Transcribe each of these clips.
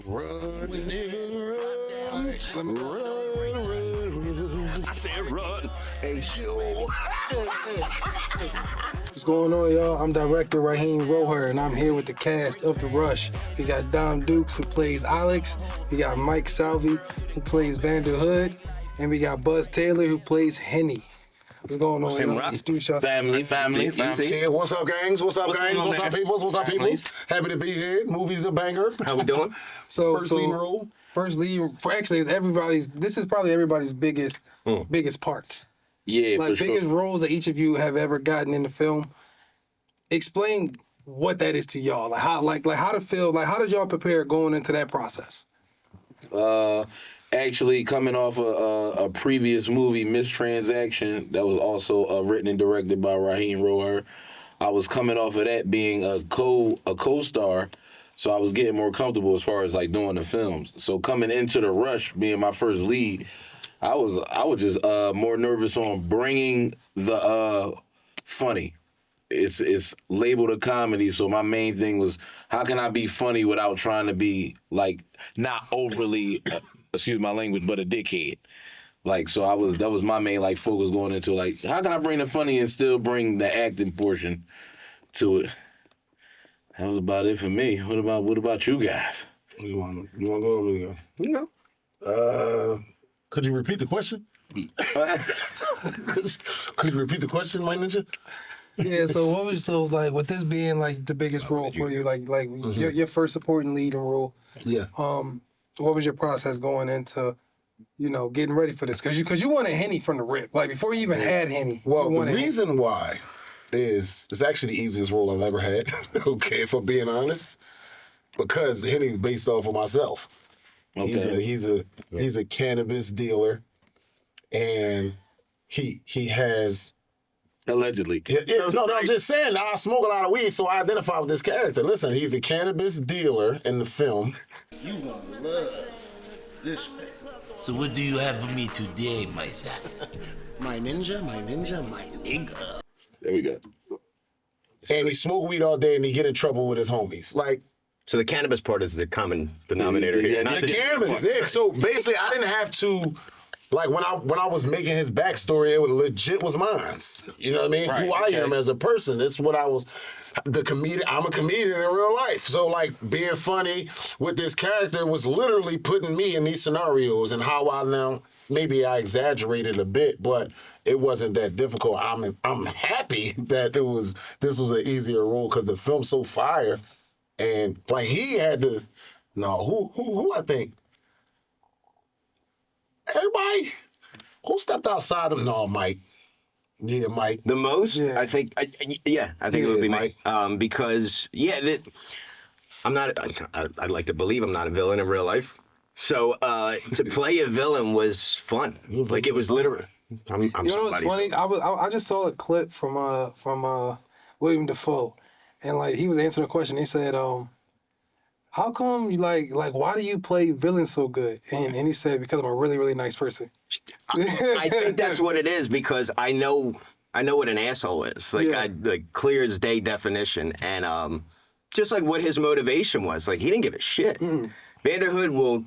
Run, run, run. I said run. Hey, yo. What's going on, y'all? I'm director Raheem Roher, and I'm here with the cast of The Rush. We got Dom Dukes, who plays Alex. We got Mike Salvi, who plays Brotherhood. And we got Buhzz Taylor, who plays Henny. What's going on, y'all? Introduce y'all. Family. Yeah, what's up, gangs? What's up, gangs? What's up, peoples? What's up, peoples? Happy to be here. Movie's a banger. How we doing? First lead role. First lead, for actually, it's everybody's. This is probably everybody's biggest parts. Yeah, Like for biggest sure. roles that each of you have ever gotten in the film. Explain what that is to y'all. Like how to feel. Like how did y'all prepare going into that process? Actually, coming off a previous movie, Mistransaction, that was also written and directed by Raheem Roher. I was coming off of that being a co-star, so I was getting more comfortable as far as like doing the films. So coming into The Rush, being my first lead, I was just more nervous on bringing the funny. It's labeled a comedy, so my main thing was how can I be funny without trying to be like not overly, excuse my language, but a dickhead. Like so, that was my main like focus going into like how can I bring the funny and still bring the acting portion to it. That was about it for me. What about you guys? You want to go or me to go? You know. Could you repeat the question? Could you repeat the question, my ninja? Yeah, so what was with this being like the biggest role for you, like your first supporting leading role? Yeah. What was your process going into, getting ready for this? Because you wanted Henny from the rip, like before you even had Henny. Well, the reason why is it's actually the easiest role I've ever had. Okay, if I'm being honest, because Henny's based off of myself. Okay. He's a cannabis dealer, and he has. Allegedly. Yeah, no, I'm just saying, I smoke a lot of weed, so I identify with this character. Listen, he's a cannabis dealer in the film. You gonna love this man. So what do you have for me today, my son? My ninja, my nigga. There we go. And he smoke weed all day and he get in trouble with his homies. Like, So the cannabis part is the common denominator here. Not the cannabis. Yeah, so basically, I didn't have to. Like when I was making his backstory, it was legit was mine. You know what I mean? Right, Who I am as a person. It's what I was. The comedian. I'm a comedian in real life. So like being funny with this character was literally putting me in these scenarios and how maybe I exaggerated a bit, but it wasn't that difficult. I'm happy that this was an easier role because the film's so fire, and like he had to. No, who I think. Everybody who stepped outside of Mike. Yeah, Mike. The most, Yeah. I think it would be Mike. Because I'm not. I'd like to believe I'm not a villain in real life. So to play a villain was fun. Like it was literally. I'm You know what's funny? I just saw a clip from William Dafoe, and like he was answering a question. He said, how come you like why do you play villains so good? And he said, because I'm a really, really nice person. I think that's what it is because I know what an asshole is. Like clear as day definition, and just like what his motivation was. Like he didn't give a shit. Vanderhood will,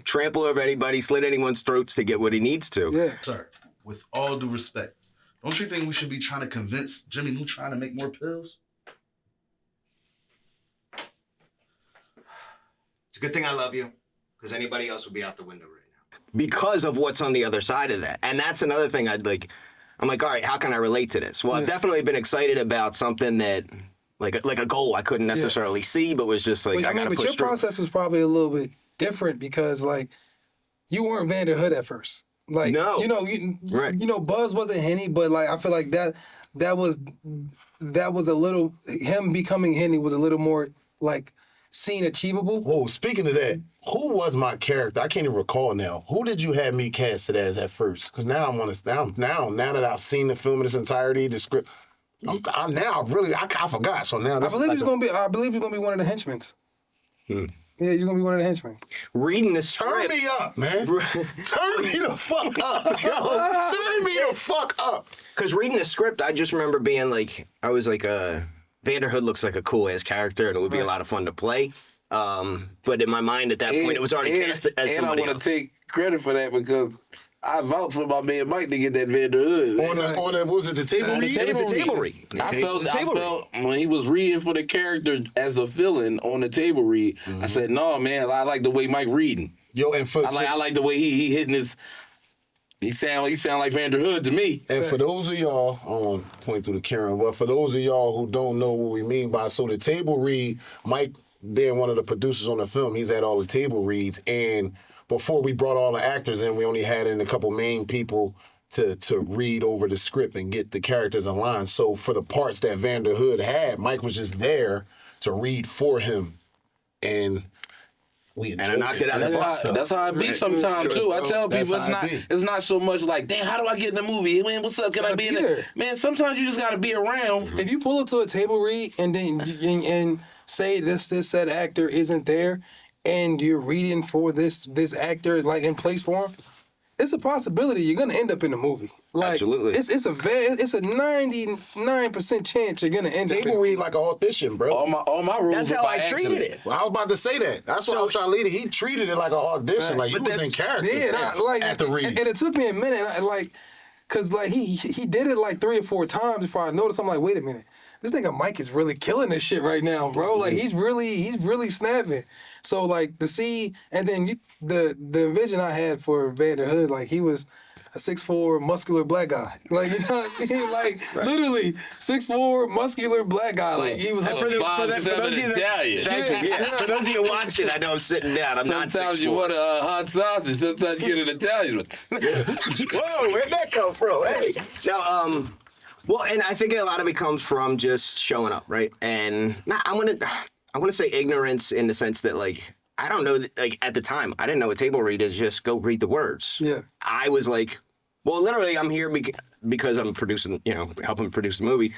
trample over anybody, slit anyone's throats to get what he needs to. Yeah. Sir, with all due respect, don't you think we should be trying to convince Jimmy Neutron to make more pills? It's a good thing I love you, because anybody else would be out the window right now. Because of what's on the other side of that. And that's another thing I'm like, all right, how can I relate to this? Well, I've definitely been excited about something that, like a goal I couldn't necessarily see, but was just like, I gotta push your through. process was probably a little bit different because like you weren't Vanderhood at first. Like No. Right. Buhzz wasn't Henny, but like I feel like that was a little, him becoming Henny was a little more like seen achievable. Whoa, speaking of that, who was my character? I can't even recall now. Who did you have me casted as at first? Because now now that I've seen the film in its entirety, the script, I forgot. So now I believe he's gonna be one of the henchmen. Yeah, you're gonna be one of the henchmen. Reading the turn script. me up, man. Turn me the fuck up, yo. Turn me the fuck up. Because reading the script, I just remember being like, I was like, Vanderhood looks like a cool ass character, and it would be a lot of fun to play. But in my mind at that point, it was already cast as somebody I want else. to take credit for that because I vouched for my man Mike to get that Vander Hood. On the what was it, the table read? It was a table read. I felt when he was reading for the character as a villain on the table read, I said, no, man, I like the way Mike reading. Yo, and I like the way he hitting his. He sound like Vander Hood to me. And for those of y'all, I don't want to point through the camera, but for those of y'all who don't know what we mean by, so the table read, Mike being one of the producers on the film, he's had all the table reads, and before we brought all the actors in, we only had in a couple main people to read over the script and get the characters in line. So for the parts that Vander Hood had, Mike was just there to read for him, and we And I knocked it out of the box. That's how I be sometimes too. I tell That's people how I be. it's not so much like, damn, how do I get in the movie? Man, what's up? Can I be in it? Man, sometimes you just gotta be around. If you pull up to a table read and then and say this said actor isn't there, and you're reading for this actor like in place for him, it's a possibility you're gonna end up in the movie. Like, Absolutely. it's a 99% chance you're gonna end up. table read like an audition, bro. All my rules That's are how by I treated accident. it. Well, I was about to say that. That's what I was trying to lead it. He treated it like an audition, like he was in character at the read. And it took me a minute, cause like he did it like 3 or 4 times before I noticed. I'm like, wait a minute, this nigga Mike is really killing this shit right now, bro. Like he's really snapping. So like to see, and then the vision I had for Vander Hood, like he was a 6'4" muscular black guy. Like, you know what I mean? Like literally 6'4" muscular black guy. Like he was. For those of you Italian. For those of you watching, I know I'm sitting down. I'm not 6'4". Sometimes you want a hot sausage. Sometimes you get an Italian one. Whoa, where'd that come from? Hey. So, well, and I think a lot of it comes from just showing up, right? And I want to say ignorance in the sense that, like, I don't know, like, at the time, I didn't know a table read is just go read the words. Yeah. I was like, well, literally, I'm here because I'm producing, helping produce the movie.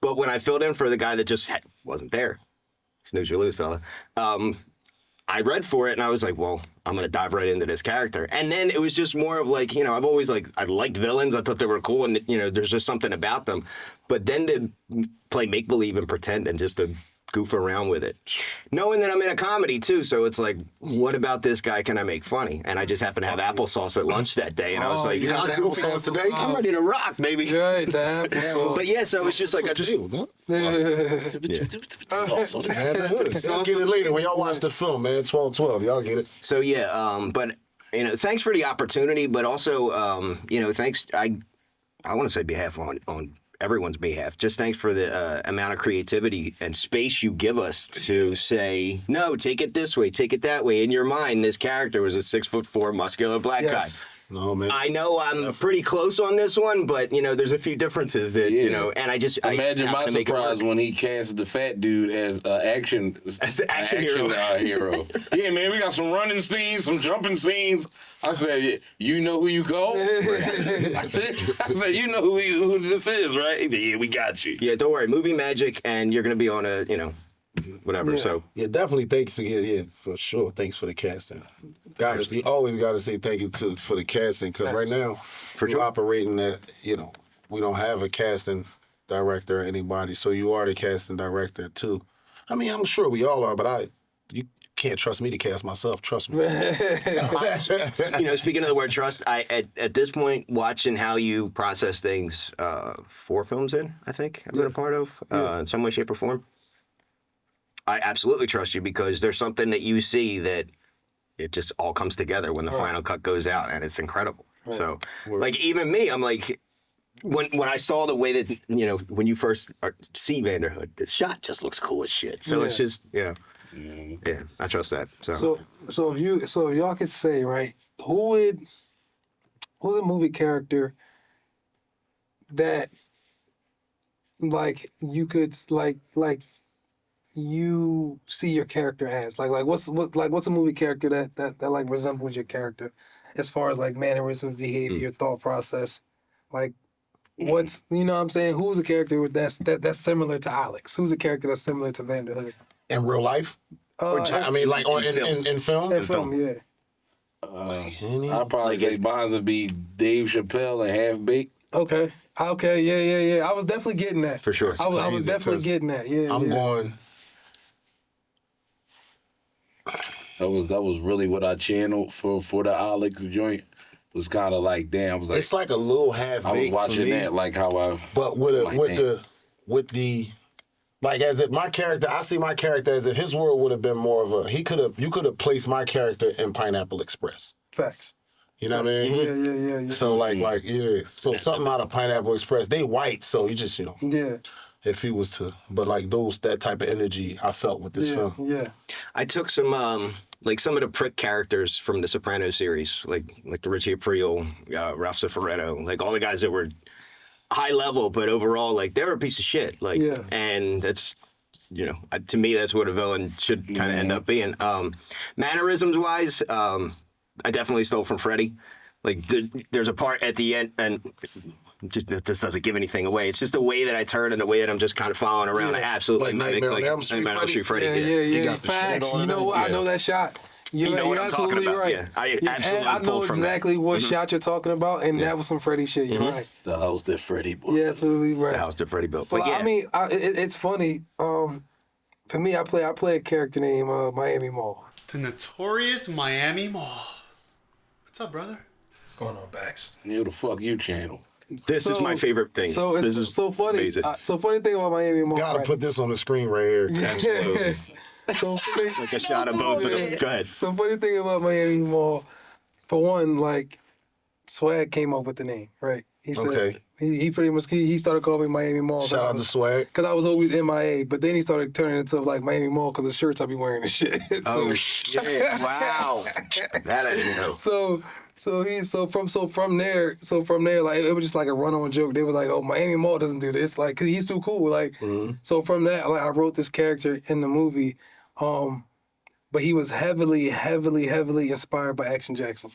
But when I filled in for the guy that just wasn't there, snooze or lose, fella, I read for it and I was like, well, I'm going to dive right into this character. And then it was just more of like, I've always I liked villains. I thought they were cool and, there's just something about them. But then to play make-believe and pretend and just to goof around with it. Knowing that I'm in a comedy too, so it's like, what about this guy can I make funny? And I just happened to have applesauce at lunch that day and I was like, got applesauce today? I'm ready to rock, baby. Right, the applesauce. But yeah, so it's just like, I just... Had the hood. Y'all get it later when y'all watch the film, man. 12-12. Y'all get it. So yeah, but thanks for the opportunity, but also thanks. I want to say behalf on everyone's behalf. Just thanks for the amount of creativity and space you give us to say no. Take it this way. Take it that way. In your mind, this character was a 6'4" muscular black guy. No, man. I know I'm pretty close on this one, but there's a few differences that and I just Imagine I my have to make it surprise work. when he cast the fat dude as action hero. hero. Yeah, man, we got some running scenes, some jumping scenes. I said, you know who you call? I said, you know who this is, right? He said, yeah, we got you. Yeah, don't worry, movie magic, and you're gonna be on a whatever. Yeah. So Yeah, definitely thanks again. Yeah, for sure. Thanks for the casting. Guys, you always got to say thank you for the casting because right now we're operating at, we don't have a casting director or anybody, so you are the casting director too. I mean, I'm sure we all are, but you can't trust me to cast myself. Trust me. Speaking of the word trust, at this point, watching how you process things, 4 films in, I think I've been a part of, in some way, shape, or form. I absolutely trust you because there's something that you see that it just all comes together when the final cut goes out, and it's incredible. Right. So, like, even me, I'm like, when I saw the way that, when you first see Vander Hood, the shot just looks cool as shit. So it's just, yeah, I trust that. So if y'all could say, right, who's a movie character that, like, you could, like, you see your character as what's a movie character that like resembles your character as far as like mannerisms, behavior, thought process, like what's what I'm saying, who's a character that's similar to Alex, who's a character that's similar to Vander Hood In real life? I mean, like in film? in film, yeah. I'd probably say Buhzz would be Dave Chappelle and Half Baked. Okay, yeah. I was definitely getting that for sure. I was definitely getting that. Yeah, I'm going That was really what I channeled for the Alex joint. Was kind of like, damn. I was like, It's like a little half I was baked watching for me, that like how I. but with the like as if my character, I see my character as if his world would have been more of a. You could have placed my character in Pineapple Express. Facts. You know what I mean? Yeah. So yeah. So something out of Pineapple Express. They white, so you just Yeah. if he was to, but like that type of energy I felt with this film. Yeah. I took some like some of the prick characters from the Sopranos series, like the Richie Aprile, Ralph Cifaretto, like all the guys that were high level, but overall like they were a piece of shit. Like, and that's to me that's what a villain should kind of end up being. Mannerisms wise, I definitely stole from Freddie. Like there's a part at the end, and this doesn't give anything away. It's just the way that I turn and the way that I'm just kind of following around. I absolutely Like mimic Nightmare on Elm Street Nightmare on Elm Street Freddy. Yeah. He got the Facts. shit on You know him. what? I know that shot. You know what I'm talking absolutely about. right. Yeah, I absolutely I know pulled from that. exactly what shot you're talking about, and that was some Freddie shit. You're right. The house that Freddie built. Yeah, absolutely right. The house that Freddie built. But But yeah, I mean, it's funny. For me, I play a character named Miami Mall. The notorious Miami Mall. What's up, brother? What's going on, Bax? Who the fuck you channel? this is my favorite thing. So it's this is so funny. amazing. So funny thing about Miami Mall. Gotta right? put this on the screen right here. Absolutely. So funny. Like a shot of both of them. Go ahead. So funny thing about Miami Mall, for one, like Swag came up with the name, right? He said Okay. he pretty much he started calling me Miami Mall. Shout out to Swag. Because I was always MIA, but then he started turning into like Miami Mall because the shirts I be wearing and shit. Oh shit! Wow, that I didn't know. From there, like it was just like a run-on joke. They were like, "Oh, Miami Mall doesn't do this," like, cause he's too cool. Like, so from that, like, I wrote this character in the movie, but he was heavily inspired by Action Jackson.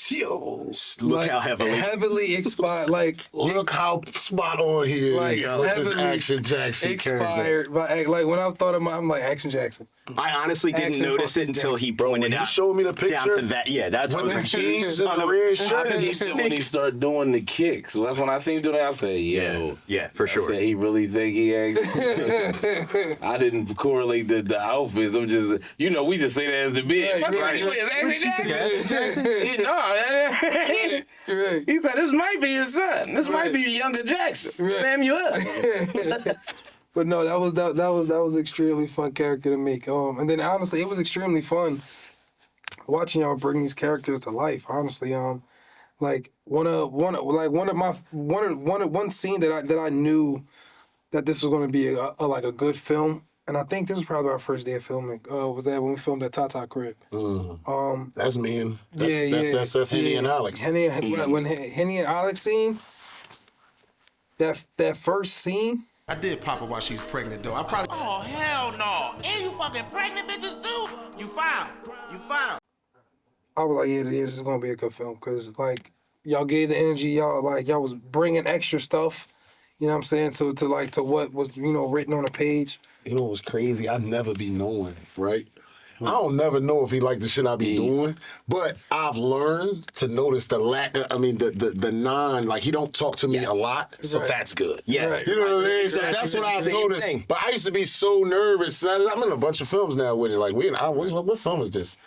Yo, Look how heavily inspired, like look how spot on he is Like, with this heavily Action Jackson character. inspired by like when I thought of I'm like Action Jackson. I honestly didn't Action notice it fucking until he Bro, when pointed he out. showed me the Down picture, to that, yeah, that's what with I the was like. jeans and the red I shirt, think he said when he started doing the kicks. So that's when I seen him do that. I said, yo. Yeah, for I sure. said he really think he actually. I didn't correlate the outfits. I'm just, we just say that as the bit. Right. You is Action Jackson? Right. He said this might be his son. This might be younger Jackson. Samuel. But no, that was extremely fun character to make. And then honestly, it was extremely fun watching y'all bring these characters to life. Honestly, like one scene that I knew that this was going to be a good film. And I think this was probably our first day of filming. Was that when we filmed at Tata Crib? that's me and that's Henny and Alex. When Henny and Alex scene, that first scene. I did pop her while she's pregnant, though. I probably. Oh, hell no. And you fucking pregnant bitches too? You found. I was like, yeah, this is gonna be a good film because like y'all gave the energy, y'all was bringing extra stuff. You know what I'm saying to what was written on the page. You know what's crazy? I never be knowing, right? I don't never know if he like the shit I be doing, but I've learned to notice the lack. The non, like he don't talk to me a lot, so that's good. Yeah. Right. You know what I mean? So that's what I've noticed. Thing. But I used to be so nervous. I'm in a bunch of films now with it. Like, what film is this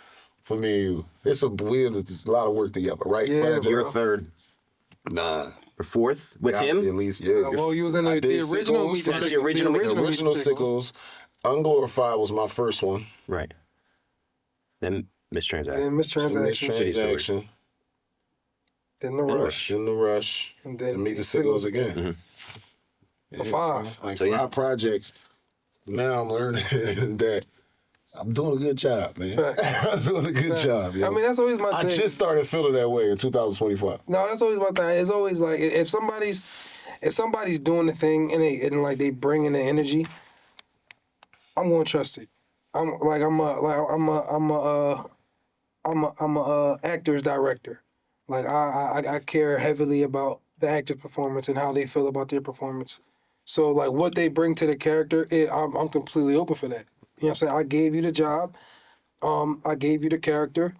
for me and you? It's a lot of work together, right? Yeah, But You're third nah. or fourth with At him. least, yeah. Well, you was in I the did original. Sickles. This is the original original Sickles. Unglorified was my first one. Right. Then Mistransaction. And Mistransaction. Transaction. Then the Rush. In the Rush. And then Meet the Sickles again. So 5. Like So, 5 projects. Now I'm learning that I'm doing a good job, man. I'm doing a good job. Yo. I mean, that's always my I thing. just started feeling that way in 2025. No, that's always my thing. It's always like if somebody's doing the thing and they bring in the energy, I'm gonna trust it. I'm a actor's director. Like I care heavily about the actor's performance and how they feel about their performance. So like what they bring to the character, I'm completely open for that. You know what I'm saying? I gave you the job. I gave you the character.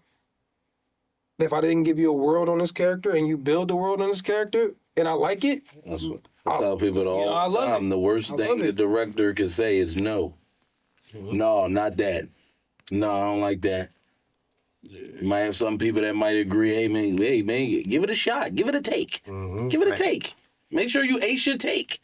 If I didn't give you a world on this character and you build the world on this character and I like it, That's what I tell people all I the love time. it. The worst I thing love the it. director can say is no. No, not that. No, I don't like that. You might have some people that might agree, hey man, give it a shot. Give it a take. Give it a take. Make sure you ace your take.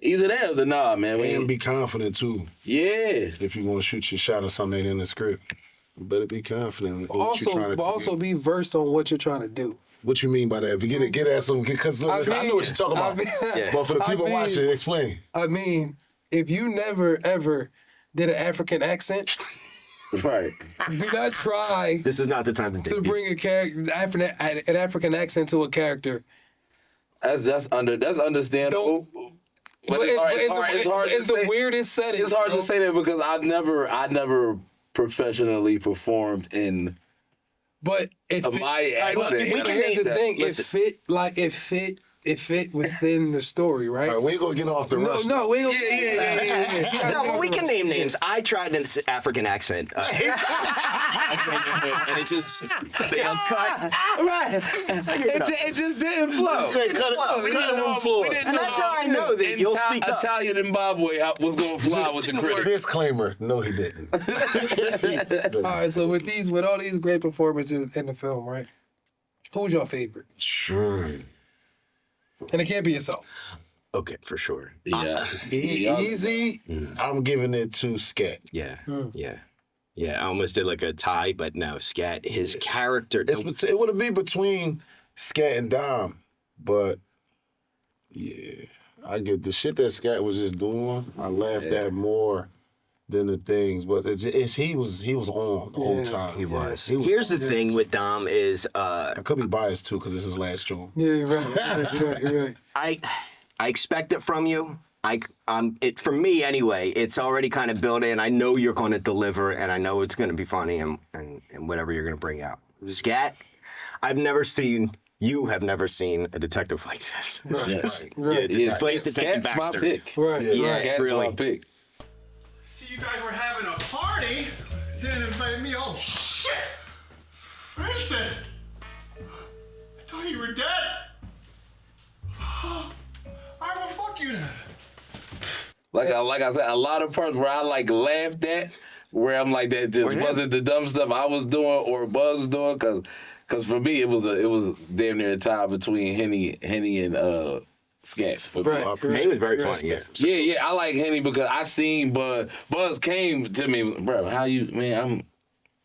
Either that or the nah, man. And be confident, too. Yeah. If you want to shoot your shot or something in the script, you better be confident. in what you're trying to Also be versed on what you're trying to do. What you mean by that? Get at some, because I know what you're talking about. But for the people watching, explain. I mean, if you never, ever did an African accent, right. Do not try This is not the time to bring a character, an African accent to a character. That's understandable. But it's hard It's to the say. weirdest setting. It's hard to say that because I never professionally performed in. But it fit, my here's the thing. It fit within the story, right? All right, we ain't gonna get off the rush. No, we ain't gonna. Yeah. No, but we can name names. I tried an African accent. And it just, the Uncut. Right. It just didn't flow. Say, cut it on the floor. We didn't And that's how I know that you'll speak up. Italian Zimbabwe was going to fly with the critics. Disclaimer, no he didn't. All right, so with all these great performances in the film, right? Who's your favorite? Sure. And it can't be yourself. Okay, for sure. Yeah. Easy, I'm giving it to Scat. Yeah. I almost did like a tie, but no, Scat, his character. It would be between Scat and Dom, but yeah, I get the shit that Scat was just doing. I laughed at more than the things, but he was on the whole time. He was. Here's the thing with Dom is I could be biased too because this is his last joint. Yeah, you're right. I expect it from you. For me anyway, it's already kind of built in. I know you're going to deliver, and I know it's going to be funny and whatever you're going to bring out. Scat, you have never seen a detective like this. Right. Yeah, Blaze Detective Scat's my Baxter. pick. Right. Yeah, Scat's really. my pick. See, you guys were having a party, didn't invite me. Oh, shit! Francis! I thought you were dead. All right, well, fuck you then. Like I said, a lot of parts where I laughed at, where I'm like that just wasn't the dumb stuff I was doing or Buhzz was doing, cause for me it was damn near a tie between Henny and Scat. For me. He was very funny. Yeah, I like Henny because I seen Buhzz came to me, bro. How you, man?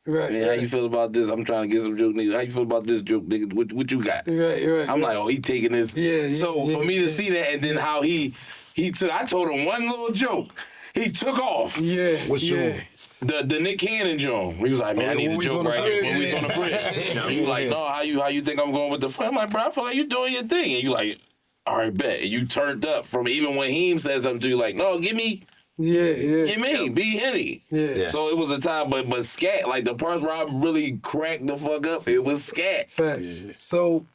Right. Man, how you feel about this? I'm trying to get some joke, nigga. How you feel about this joke, nigga? What you got? Right. I'm like, oh, he taking this. Yeah. So for me to see that, and then how he took, I told him one little joke. He took off. Yeah. What's your The Nick Cannon joke. He was like, man, I need a joke right here when we was on the bridge. He was like, no, how you think I'm going with the fun? I'm like, bro, I feel like you doing your thing. And you like, all right, bet. And you turned up from even when Heem says something to you, like, no, give me. Yeah. Be Henny. Yeah. So it was a time, but Scat, like the parts where I really cracked the fuck up, it was Scat. Facts. So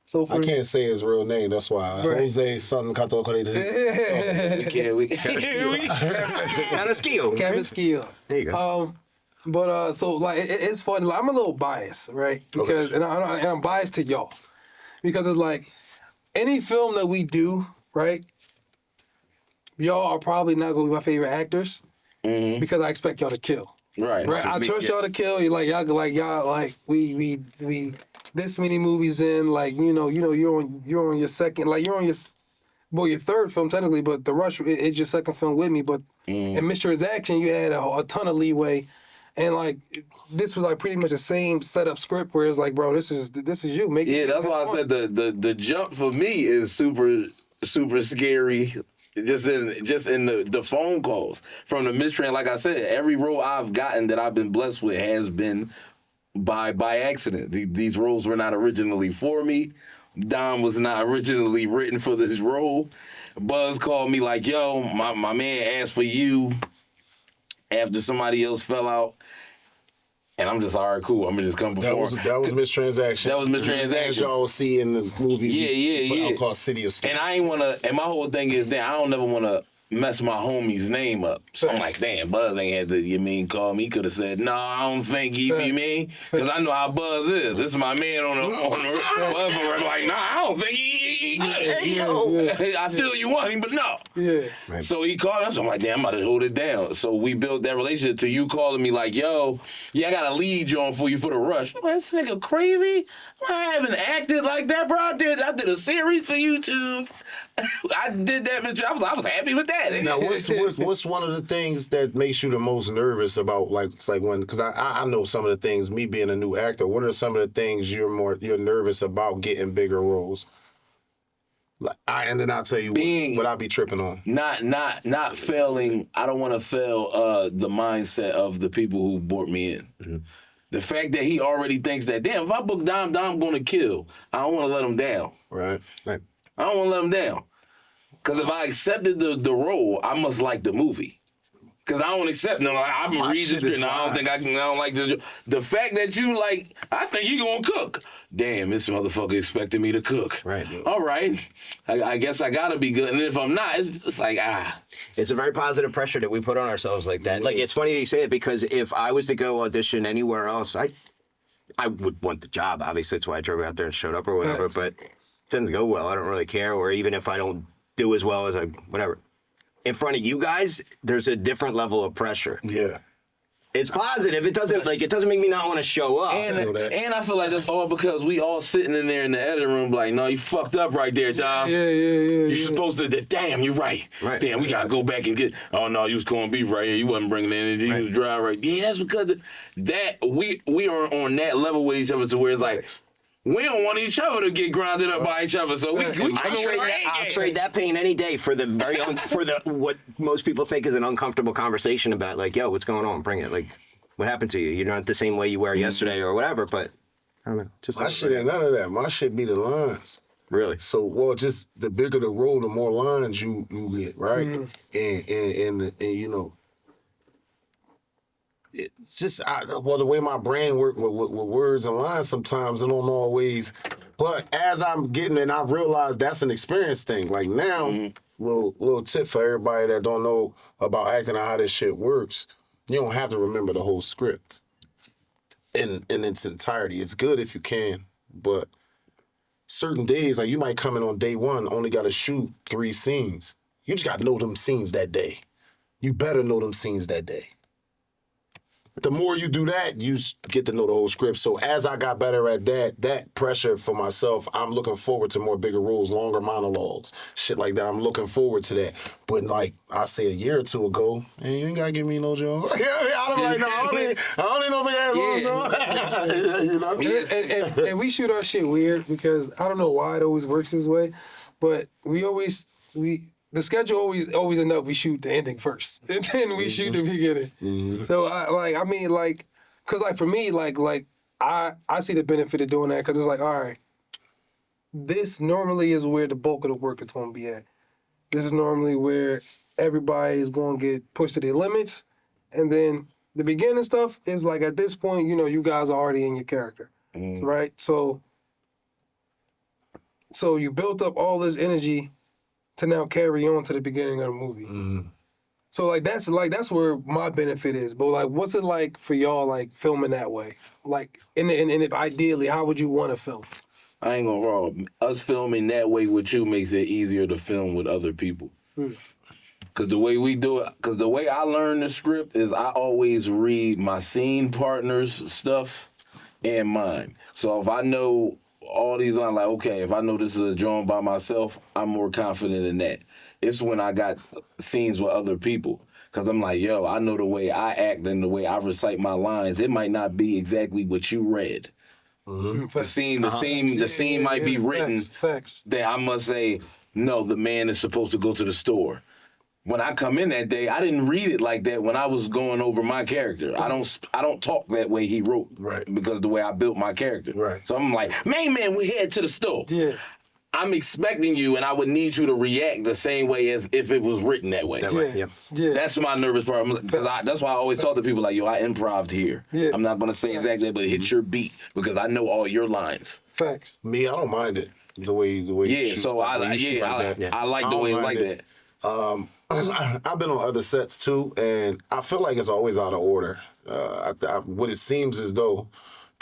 for I can't say his real name, that's why. Right. Jose something Kato Corrida. We Cabasquillo. There you go. But so like it's funny. Like, I'm a little biased, right? Because and I'm biased to y'all because it's like any film that we do, right? Y'all are probably not gonna be my favorite actors because I expect y'all to kill. Right. I trust y'all to kill. You we this many movies in, like you're on your second, like you're on your third film technically, but the Rush is your second film with me. But in Mistransaction, you had a ton of leeway, and like this was like pretty much the same setup script where it's like, bro, this is you. That's why I said the jump for me is super scary. Just in the phone calls from the mistrend, like I said, every role I've gotten that I've been blessed with has been by accident. These roles were not originally for me. Dom was not originally written for this role. Buhzz called me like, yo, my man asked for you after somebody else fell out. And I'm just, all right, cool. I'm going to just come perform. That was Mistransaction. That was Mistransaction. As y'all see in the movie. Yeah. Called City of Spirits. And I ain't want to, and my whole thing is that I don't never want to mess my homie's name up. So I'm like, damn, Buhzz ain't had to, call me. He could have said, no, I don't think he be Because I know how Buhzz is. This is my man on the whatever. I'm like, nah, I don't think he hey, yo. I feel you want him, but no. Yeah. So he called us. I'm like, damn, I'm about to hold it down. So we built that relationship to you calling me like, yo, yeah, I got a lead on for you for the Rush. I'm like, this nigga crazy? I haven't acted like that, bro. I did a series for YouTube. I did that, Mr. I was happy with that. Now, what's one of the things that makes you the most nervous about, like when, because I know some of the things, me being a new actor, what are some of the things you're nervous about getting bigger roles? And then I'll tell you what I be tripping on. Not failing. I don't want to fail the mindset of the people who brought me in. Mm-hmm. The fact that he already thinks that, damn, if I book Dom going to kill, I don't want to let him down. Right. I don't want to let him down. Because if I accepted the role, I must like the movie. Because I don't accept no. I'm reading the script and I don't think I can. I don't like this. The fact that you like, I think you gonna cook. Damn, this motherfucker expected me to cook. Right. All right. I guess I gotta be good. And if I'm not, it's like It's a very positive pressure that we put on ourselves like that. Like, it's funny that you say it, because if I was to go audition anywhere else, I would want the job. Obviously, that's why I drove out there and showed up or whatever. But it doesn't go well. I don't really care. Or even if I don't do as well as whatever. In front of you guys, there's a different level of pressure. Yeah. It's positive. It doesn't make me not want to show up. and I feel like that's all because we all sitting in there in the editing room like, no, you fucked up right there, Dom. Yeah. You're supposed to, damn, you're right. Damn, we got to go back and get, oh, no, you was corned beef right here. You wasn't bringing the energy. You was dry right. Yeah, that's because we are on that level with each other to where it's like, we don't want each other to get grinded up by each other, so we I'll trade that pain any day for the what most people think is an uncomfortable conversation about, like, yo, what's going on? Bring it. Like, what happened to you? You're not the same way you were yesterday or whatever. But I don't know. Just my shit ain't none of that. My shit be the lines. Really? So, just the bigger the role, the more lines you get, right? Mm-hmm. And you know. It's just, the way my brain works with words and lines sometimes, I don't always. But as I'm getting it, I realize that's an experience thing. Like now, little tip for everybody that don't know about acting and how this shit works. You don't have to remember the whole script in its entirety. It's good if you can, but certain days, like you might come in on day one, only got to shoot 3 scenes. You just got to know them scenes that day. You better know them scenes that day. The more you do that, you get to know the whole script. So as I got better at that pressure for myself, I'm looking forward to more bigger roles, longer monologues, shit like that. I'm looking forward to that. But like I say a year or two ago, man, you ain't gotta give me no job. I'm like, no, I don't need no big ass job. And we shoot our shit weird because I don't know why it always works this way, but the schedule always end up we shoot the ending first, and then we shoot the beginning. Mm-hmm. So cause like for me, I see the benefit of doing that, cause it's like, all right, this normally is where the bulk of the work is gonna be at. This is normally where everybody is gonna get pushed to their limits, and then the beginning stuff is like at this point, you know, you guys are already in your character, right? So you built up all this energy to now carry on to the beginning of the movie. Mm-hmm. So that's where my benefit is. But like, what's it like for y'all, like filming that way? Like, and if ideally, how would you want to film? I ain't gonna wrong. Us filming that way with you makes it easier to film with other people. Cause the way we do it, cause the way I learn the script is I always read my scene partner's stuff and mine. So if I know all these lines, like, okay, if I know this is a drawing by myself, I'm more confident in that. It's when I got scenes with other people. Cause I'm like, yo, I know the way I act and the way I recite my lines. It might not be exactly what you read. Mm-hmm. The scene might be written that I must say, no, the man is supposed to go to the store. When I come in that day, I didn't read it like that when I was going over my character. I don't talk that way he wrote, right? Because of the way I built my character, right? So I'm like, man, we head to the store. Yeah. I'm expecting you, and I would need you to react the same way as if it was written that way. Yeah. That's my nervous part. That's why I always talk to people like, yo, I improv'd here. Yeah. I'm not gonna say exactly, but hit your beat because I know all your lines. Facts. Me, I don't mind it the way. Yeah. You so I like the way it's like that. I've been on other sets too, and I feel like it's always out of order. What it seems as though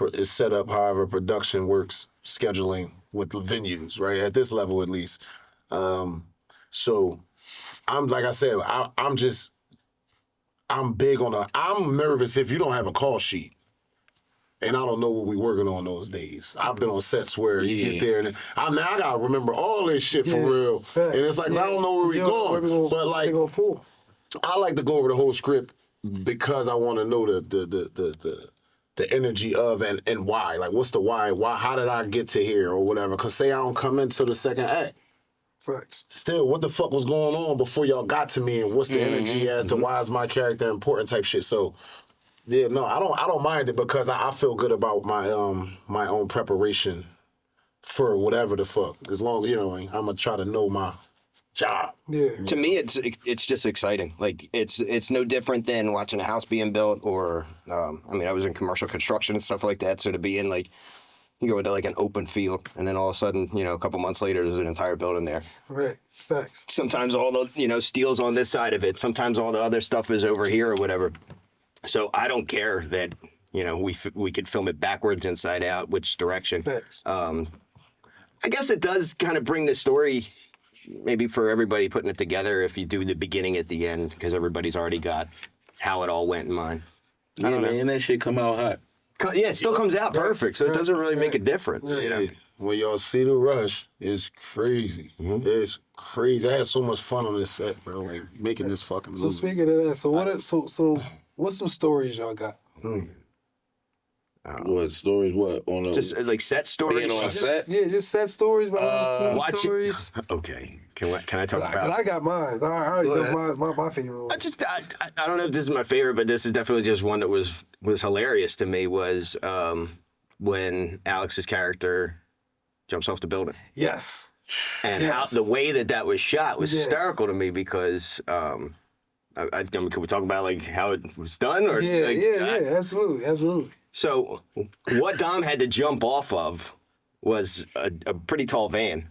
it's set up however production works scheduling with the venues, right? At this level, at least. So I'm like I said, I'm big on I'm nervous if you don't have a call sheet. And I don't know what we working on those days. I've been on sets where you get there and I gotta remember all this shit for real. Facts. And it's like, I don't know where we going. But like, I like to go over the whole script because I want to know the energy of and why. Like, what's the why? Why? How did I get to here or whatever? Because say I don't come into the second act. Facts. Still, what the fuck was going on before y'all got to me, and what's the energy as to why is my character important type shit. So, yeah, no, I don't mind it because I feel good about my my own preparation for whatever the fuck. As long as I'm gonna try to know my job. Yeah. To me, it's just exciting. Like it's no different than watching a house being built, or I was in commercial construction and stuff like that. So to be in like, you go into like an open field, and then all of a sudden, a couple months later, there's an entire building there. Right. Facts. Sometimes all the steel's on this side of it. Sometimes all the other stuff is over here or whatever. So I don't care that we could film it backwards, inside out, which direction. Facts. I guess it does kind of bring the story, maybe for everybody putting it together, if you do the beginning at the end, because everybody's already got how it all went in mind. Yeah, man, that shit come out hot. Yeah, it still comes out perfect, so it doesn't really make a difference. Yeah. When y'all see the rush, it's crazy. It's crazy. I had so much fun on this set, bro. Like making this fucking movie. So speaking of that, so what's some stories y'all got? What stories? What on a Just like set stories. being on a set? Yeah, just set stories, behind the scenes stories. Okay, can I talk about? Cause I got mine. I already know my favorite one. I don't know if this is my favorite, but this is definitely just one that was hilarious to me. Was when Alex's character jumps off the building. Yes. And how the way that was shot was hysterical to me because. Can we talk about like how it was done? Or absolutely. So what Dom had to jump off of was a pretty tall van,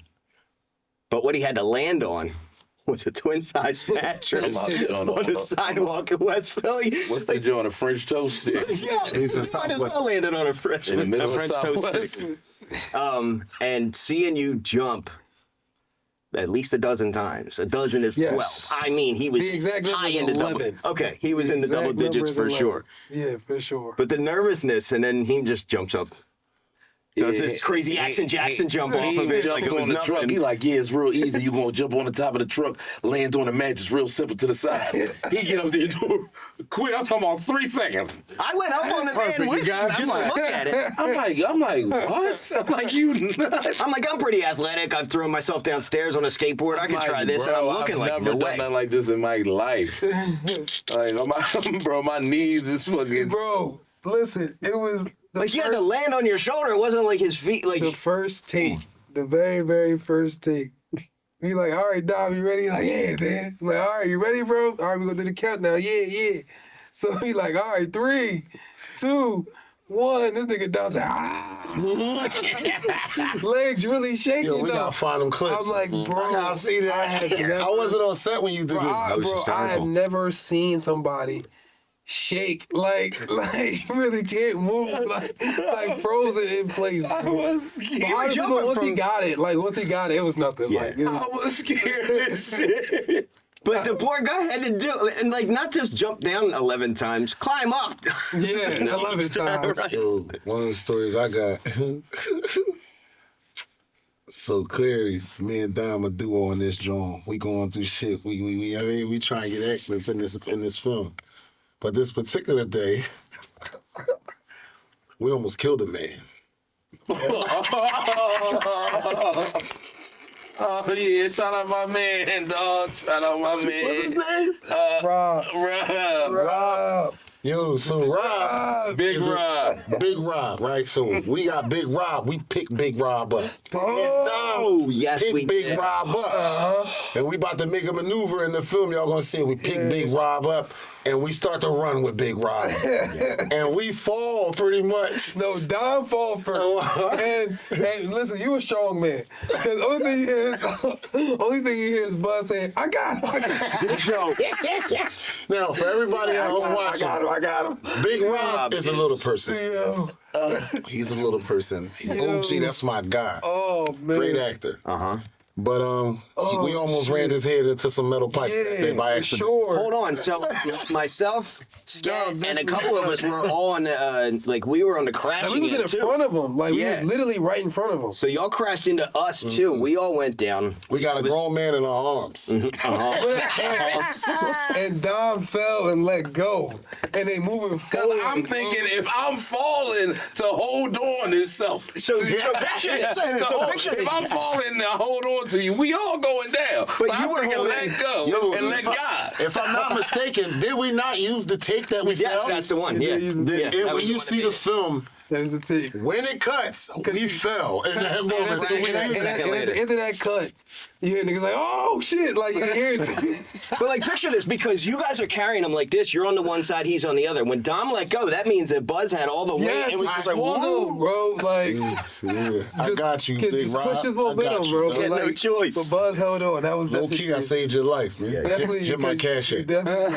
but what he had to land on was a twin-size mattress on the sidewalk in West Philly. What's they doing? A French toast stick? Yeah, he might as well landed on a French toast stick. And seeing you jump at least a dozen times. A dozen is 12. I mean, he was high in the double. Okay, he was in the double digits for sure. Yeah, for sure. But the nervousness, and then he just jumps up. Does this crazy Action Jackson jump off of it like it was on the nothing. truck. He like, yeah, it's real easy. You gonna jump on the top of the truck, land on the mattress, real simple to the side. He get up there, do quick. I'm talking about 3 seconds. I went up on the van with you just to look at it. I'm like, what? I'm like, you nuts. I'm pretty athletic. I've thrown myself downstairs on a skateboard. I could try this, and I'm looking like, no way. I've never done nothing like this in my life. Like, bro, my knees is fucking. Bro, listen, it was. Like you had to land on your shoulder. It wasn't like his feet. Like the first take, the very, very first take. He like, all right, Dom, you ready? He like, yeah, man. I'm like, all right, you ready, bro? All right, we gonna do the countdown. Yeah. So he like, all right, 3, 2, 1. This nigga Dom's like, legs really shaking. Yo, we gotta find them clips. I'm like, bro, I gotta see that. I wasn't on set when you did this. I had never seen somebody shake like really can't move like frozen in place. I was scared. But once he got it, it was nothing. Yeah. Like I was scared as shit. But the poor guy had to do, and like not just jump down 11 times, climb up. Yeah, 11 times. Right. So one of the stories I got. So clearly, me and Dom a duo on this joint. We going through shit. We try and get excellence in this film. But this particular day, we almost killed a man. Oh yeah, shout out my man, dog. Shout out my man. What's his name? Rob. Yo, so Rob. Big Rob. Big Rob, right? So we got Big Rob. We picked Big Rob up. Oh, yes, pick we Big did. Rob up. And we about to make a maneuver in the film. Y'all gonna see. We pick Big Rob up, and we start to run with Big Rob. And we fall pretty much. No, Dom fall first. and listen, you a strong man. Because the only thing you hear is Buhzz saying, I got him. Now, for everybody at home watching, I got him. Big Rob is a little person. Yo. He's a little person. OG, that's my guy. Oh, man. Great actor. Uh-huh. But we almost ran his head into some metal pipe Yeah, by for accident. sure. Hold on. So myself, Scat, and a couple of us were all on the, we were on the Like, crashing we was in end, too. front of him. Like, we Yeah. was literally right in front of him. So y'all crashed into us, too. We all went down. We got a grown man in our arms. And Dom fell and let go. And they moving forward. I'm thinking if I'm falling to hold on itself. So picture this. So picture this. If I'm falling to hold on to you, we all going down. But So you I'm were thinking holding- let go Yo, and let God. If I'm not mistaken, did we not use the take that we Yes, fell? that's the one. Yeah. use the- Yeah, And that when was you one see that the did. film, There's the take. when it cuts, we fell in that moment. So we And used at that. the at the end of that cut, you hear niggas like, oh shit, like you hear it. But picture this, because you guys are carrying him like this. You're on the one side, he's on the other. When Dom let go, that means that Buhzz had all the weight. Yes, It was just like, swallow, whoa. bro. Like, Yeah, I got you, Big just Rob. push his I got momentum, you, bro. dog. But, Yeah, no like, choice. But Buhzz held on. That was Low definitely key, I saved your life, man. Definitely. Hit my cash app. Definitely.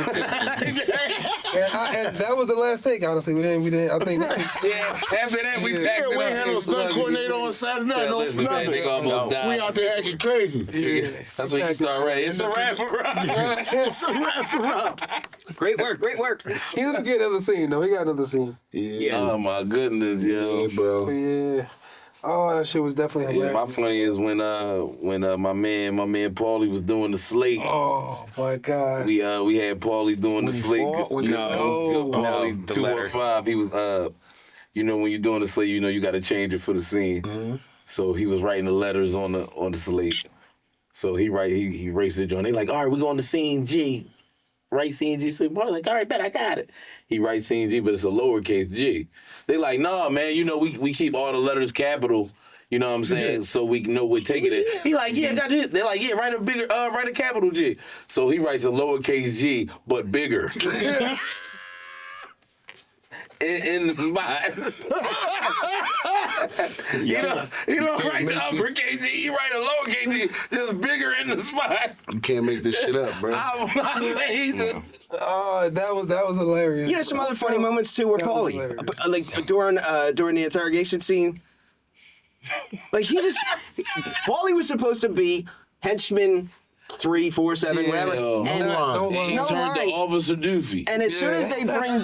and that was the last take. Honestly, we didn't. I think. Yeah, after that, we Yeah. packed Yeah, it we up. ain't had no stunt coordinator on Saturday night, Yeah, no listen, man, nothing. nigga almost died. We out there acting crazy. Yeah. That's when you start right. It's a wrap for Rob. It's a wrap for Rob. Great work, great work. He's gonna get another scene though. He got another scene. Yeah, Oh my goodness, yo. yeah, bro. But yeah. Oh, that shit was definitely Yeah, my hilarious. funny is when my man Paulie was doing the slate. Oh my god. We had Paulie doing the he slate. fought? When he No, fought? Paulie No, the letter. 215. He was when you're doing the slate, you got to change it for the scene. Mm-hmm. So he was writing the letters on the slate. So he raced it on. They like, all right, we going to scene G. Write scene G. So Paulie's like, all right, bet I got it. He writes scene G, but it's a lowercase G. They like, nah, man, we keep all the letters capital. You know what I'm saying? So we know we're taking it. He like, yeah, got it. They're like, yeah, write a capital G. So he writes a lowercase G, but bigger. in the spot. You don't write the uppercase G, you write a lowercase G, just bigger in the spot. You can't make this shit up, bro. I'm not saying Oh, that was hilarious. You know, some other funny moments too were That was Paulie. hilarious. Like during the interrogation scene. Like Paulie was supposed to be henchman 3, 4, 7, Yeah. whatever. Yo. And, No line. he No turned lines. to Officer Doofy. and as soon as they bring,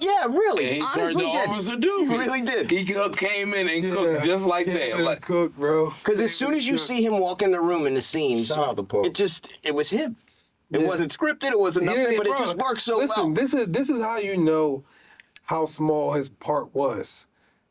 yeah, really, And he turned honestly, to did. Officer Doofy. He really did. He came in and cooked just like that. Like, cook, bro. Because as soon as you see him walk in the room in the scenes, Shout out to Paul. it was him. It Yeah. wasn't scripted. It wasn't nothing, Yeah, but bro, it just worked so listen, well. this is how you know how small his part was.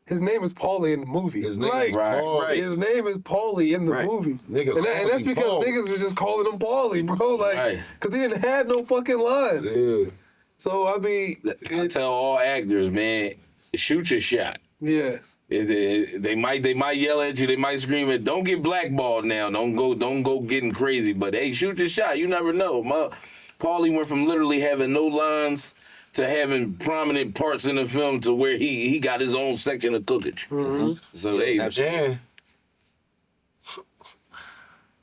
His name is Paulie in the movie. His name is Right, Paul. right. His name is Paulie in the Right. movie. Nigga and that's called him because Paul. niggas was just calling him Paulie, bro. Like, Right. because he didn't have no fucking lines. Dude. So, I mean, I tell all actors, man, shoot your shot. yeah. They might yell at you, they might scream at. Don't get blackballed now. Don't go getting crazy. But hey, shoot your shot. You never know. Paulie went from literally having no lines to having prominent parts in the film to where he got his own section of cookage. Mm-hmm. So hey, Yeah.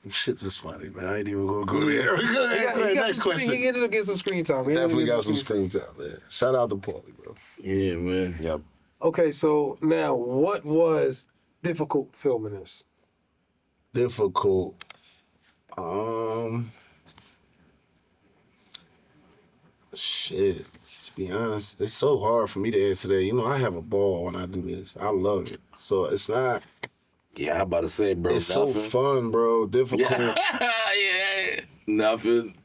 Shit's just funny, man. I ain't even gonna go there. Go ahead, next question. He ended up getting some screen time. He ended up Definitely getting got some screen time, man. Shout out to Paulie, bro. yeah, man. Yep. Okay, so now, what was difficult filming this? Difficult. Shit. To be honest, it's so hard for me to answer that. You know, I have a ball when I do this. I love it. So it's not. Yeah, I'm about to say, bro. It's so nothing. fun, bro. Difficult. Yeah, nothing.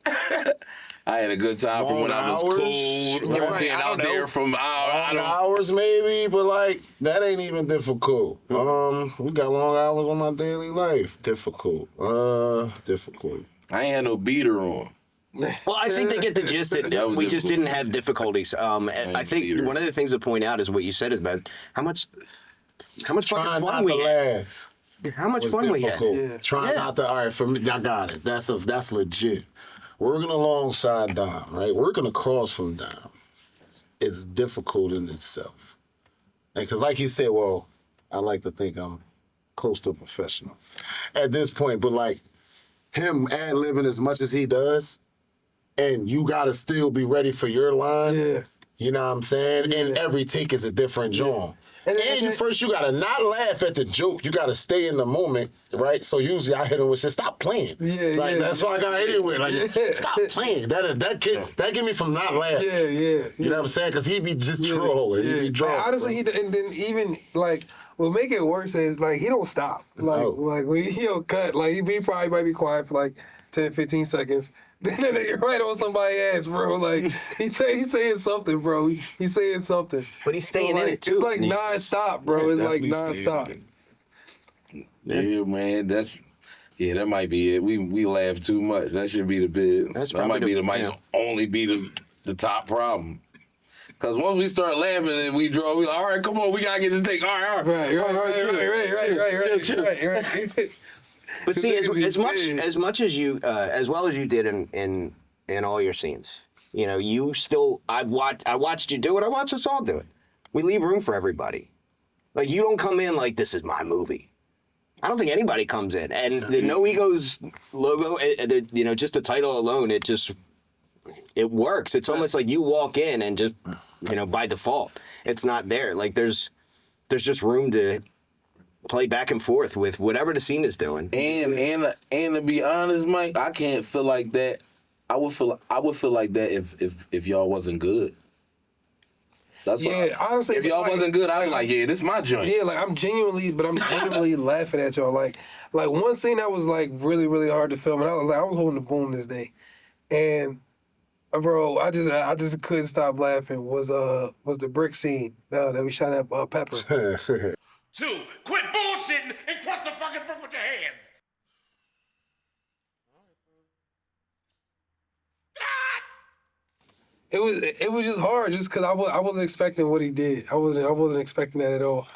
I had a good time from Long when I was hours? cold, Right, being I out don't there know. from I Long don't. hours maybe, but like that ain't even difficult. We got long hours on my daily life. Difficult. Difficult. I ain't had no beater on. Well, I think they get the gist. That was We just difficult. didn't have difficulties. I think Peter. one of the things to point out is what you said about how much Trying fucking not fun to we had. laugh. How much was fun we had. difficult. Yeah. Trying Yeah. not to. All right, for me, I got it. That's legit. Working alongside Dom, right? Working across from Dom is difficult in itself. And because, like you said, well, I like to think I'm close to a professional at this point, but like him ad-libbing as much as he does, and you gotta still be ready for your line. Yeah. You know what I'm saying? And every take is a different genre. And you gotta not laugh at the joke. You gotta stay in the moment, right? So usually I hit him with shit, stop playing. That's why I got hit him with. Like, stop playing. That get me from not laughing. You know what I'm saying? Because he be just trolling. He be drunk. Honestly, and then even like what make it worse is like he don't stop. Like when he don't cut, like he probably might be quiet for like 10, 15 seconds. Then that nigga right on somebody's ass, bro. Like he's saying something, bro. He's saying something. But he's staying in it too. It's like non-stop, bro. It's like non-stop. Yeah, man. That might be it. We laugh too much. That should be the bid. That might only be the top problem. Cause once we start laughing and we draw, we like, all right, come on, we gotta get this thing. All right. Right. But see, as much as you, as well as you did in all your scenes, you know, you still. I watched you do it. I watched us all do it. We leave room for everybody. Like you don't come in like this is my movie. I don't think anybody comes in, and the No Egos logo, you know, just the title alone, it works. It's almost like you walk in and just, you know, by default, it's not there. Like there's just room to play back and forth with whatever the scene is doing. And to be honest, Mike, I can't feel like that. I would feel like that if y'all wasn't good. That's honestly, if y'all wasn't good, I'd be like, this is my joint. Yeah, like I'm genuinely laughing at y'all. Like one scene that was like really, really hard to film, and I was holding the boom this day, and bro, I just couldn't stop laughing. Was the brick scene that we shot at Pepper. 2, quit bullshitting and crush the fucking brick with your hands. It was just hard, just because I wasn't expecting what he did. I wasn't expecting that at all,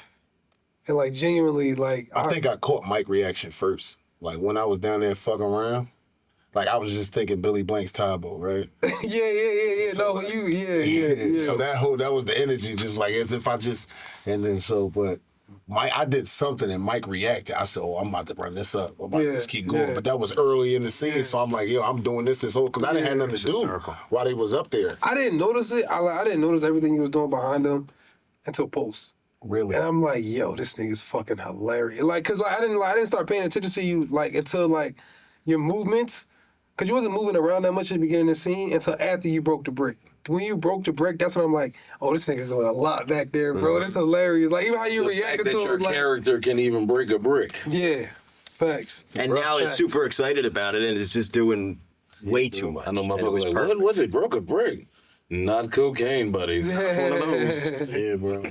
and like genuinely, like I think I caught Mike's reaction first. Like when I was down there fucking around, like I was just thinking Billy Blank's Tybo, right? Yeah. So, So that was the energy, just like as if I just, and then but. I did something and Mike reacted. I said, I'm about to run this up. I'm about to just keep going. But that was early in the scene, so I'm like, I'm doing this whole, because I didn't have nothing to do while they was up there. I didn't notice it. I didn't notice everything he was doing behind them until post. Really? And I'm like, this nigga's fucking hilarious. Like, cause I didn't start paying attention to you like until like your movements, cause you wasn't moving around that much at the beginning of the scene until after you broke the brick. When you broke the brick, that's when I'm like, this nigga's doing a lot back there, bro. That's hilarious. Like, even how you reacted to it. Your character can even break a brick. Yeah, facts. And now he's super excited about it and is just doing way too much. I know motherfuckers like, what? They broke a brick? Not cocaine, buddies. One of those. Yeah, bro.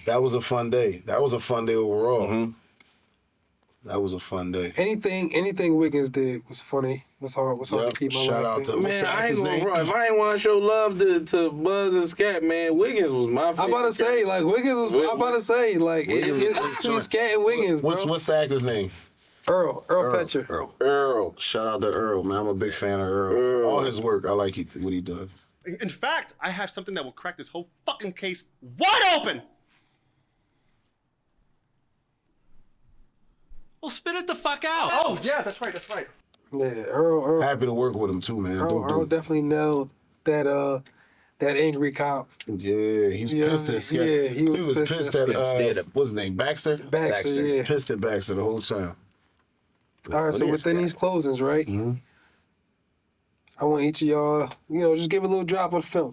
That was a fun day. That was a fun day overall. Mm-hmm. That was a fun day. Anything Wiggins did was funny. Was hard to keep my shout out to man. I ain't gonna bro. If I ain't want to show love to Buhzz and Scat, man, Wiggins was my favorite. I'm about to say like Wiggins was. I'm about to say like it's between Scat and Wiggins, bro. What's the actor's name? Earl Fetcher. Earl. Shout out to Earl, man. I'm a big fan of Earl. All his work, I like what he does. In fact, I have something that will crack this whole fucking case wide open. Well, spit it the fuck out. Oh, yeah, that's right. Yeah, Earl. Happy to work with him too, man. Earl definitely nailed that angry cop. Yeah, he was pissed at Scott. Yeah, he was pissed at what's his name? Baxter, yeah. Pissed at Baxter the whole time. All right, so within these closings, right? Mm-hmm. I want each of y'all, just give a little drop of the film.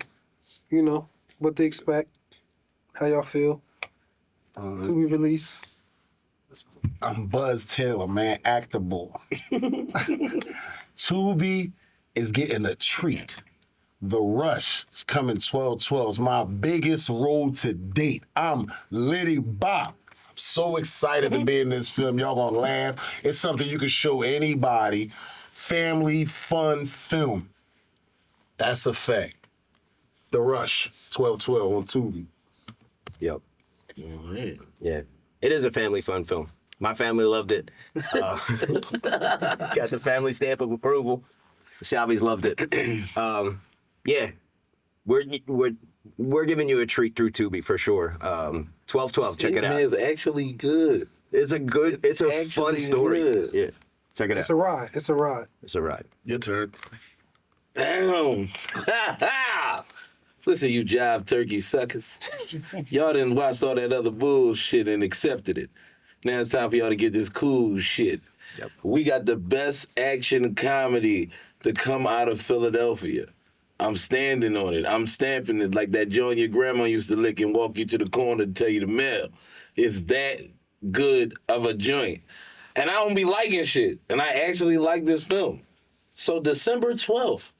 What to expect, how y'all feel. To be released. I'm Buhzz Taylor, man, actable. TUBI is getting a treat. The Rush is coming 12/12. It's my biggest role to date. I'm Liddy Bop. I'm so excited to be in this film. Y'all gonna laugh. It's something you can show anybody. Family, fun film. That's a fact. The Rush, 12/12 on TUBI. Yep. Yeah. It is a family fun film. My family loved it. Got the family stamp of approval. The Salvis loved it. Yeah, we're giving you a treat through TUBI for sure. 12/12, check it out. It's actually good. It's a fun story. Good. Yeah, check it out. It's a ride. It's a ride. Your turn. Damn. Listen, you jive turkey suckers. Y'all done watched all that other bullshit and accepted it. Now it's time for y'all to get this cool shit. Yep. We got the best action comedy to come out of Philadelphia. I'm standing on it. I'm stamping it like that joint your grandma used to lick and walk you to the corner to tell you to mail. It's that good of a joint. And I don't be liking shit. And I actually like this film. So December 12th,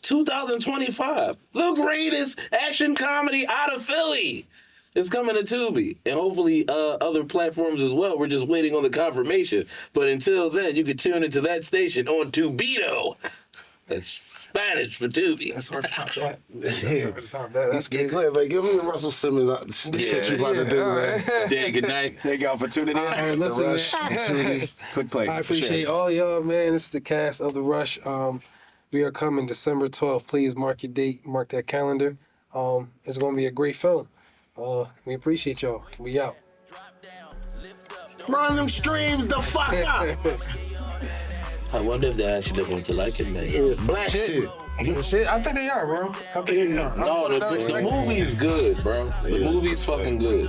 2025, the greatest action comedy out of Philly. It's coming to Tubi and hopefully other platforms as well. We're just waiting on the confirmation. But until then, you can tune into that station on Tubito. That's Spanish for Tubi. That's where it's not that. That's not that. That's Yeah, good. go ahead, man. Give me the Russell Simmons the shit you about to do, all man. right. Yeah, good night. Thank y'all for tuning in. All right, listen, Rush, man. Tubi. Click play. I appreciate all y'all, man. This is the cast of The Rush. We are coming December 12th. Please mark your date, mark that calendar. It's going to be a great film. We appreciate y'all. We out. Run them streams the fuck up. I wonder if they're actually going to like it, man. Yeah, black shit. Shit, I think they are, bro. I think they are. No, the movie is good, bro. The movie is fucking good.